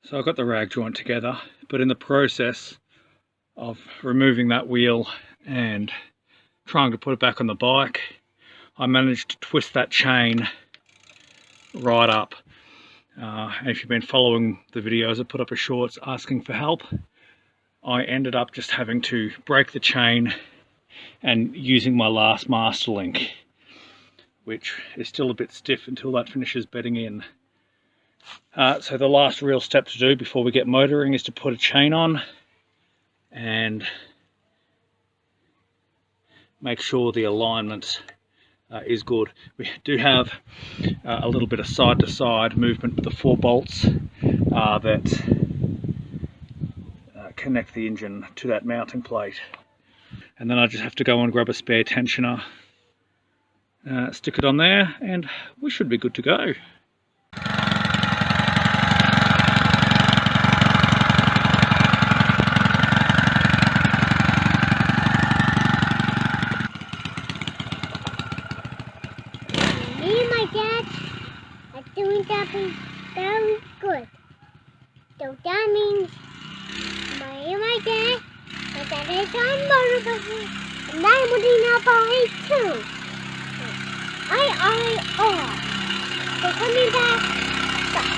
So I got the rag joint together, but in the process of removing that wheel and trying to put it back on the bike, I managed to twist that chain right up. And if you've been following the videos, I put up a shorts asking for help. I ended up just having to break the chain and using my last master link, which is still a bit stiff until that finishes bedding in. So the last real step to do before we get motoring is to put a chain on and make sure the alignment is good. We do have a little bit of side-to-side movement with the 4 bolts that connect the engine to that mounting plate. And then I just have to go and grab a spare tensioner, stick it on there, and we should be good to go. Me and my dad are doing something very good. So that means me and my dad is on motorcycle, and I'm putting up on it too. So coming back, stop.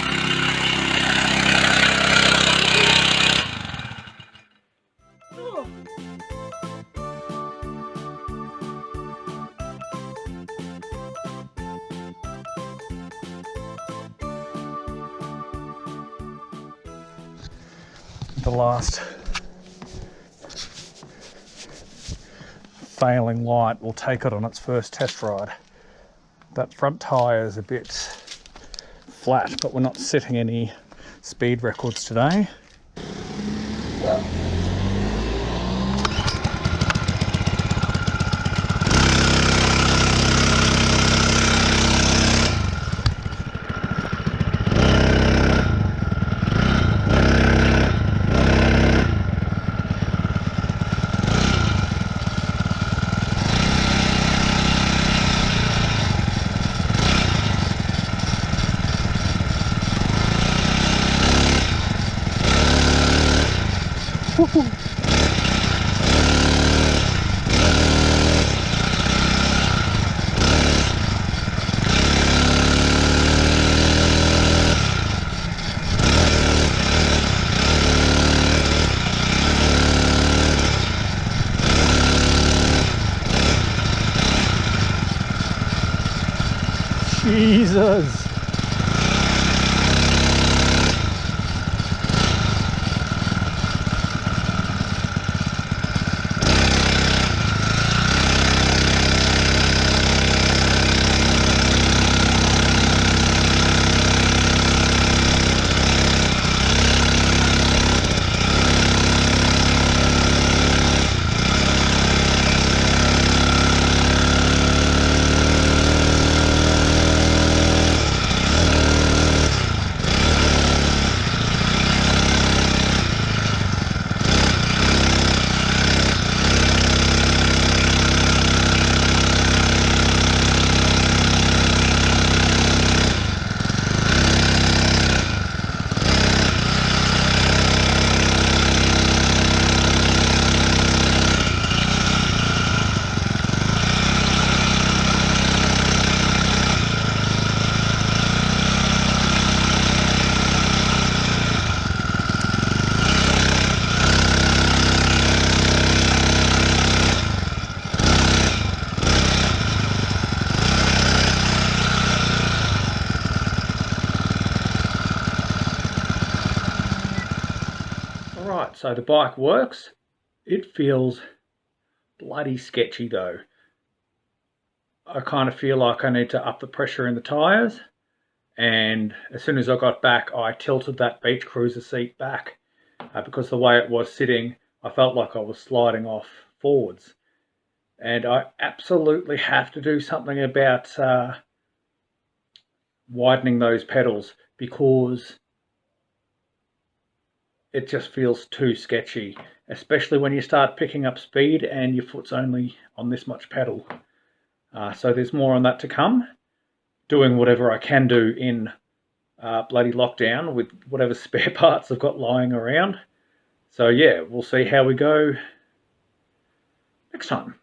The last failing light will take it on its first test ride. That front tyre is a bit flat, but we're not setting any speed records today. Jesus! Alright, so the bike works. It feels bloody sketchy though. I kind of feel like I need to up the pressure in the tyres, and as soon as I got back I tilted that beach cruiser seat back because the way it was sitting I felt like I was sliding off forwards, and I absolutely have to do something about widening those pedals because it just feels too sketchy, especially when you start picking up speed and your foot's only on this much pedal. So there's more on that to come. Doing whatever I can do in bloody lockdown with whatever spare parts I've got lying around. So yeah, we'll see how we go next time.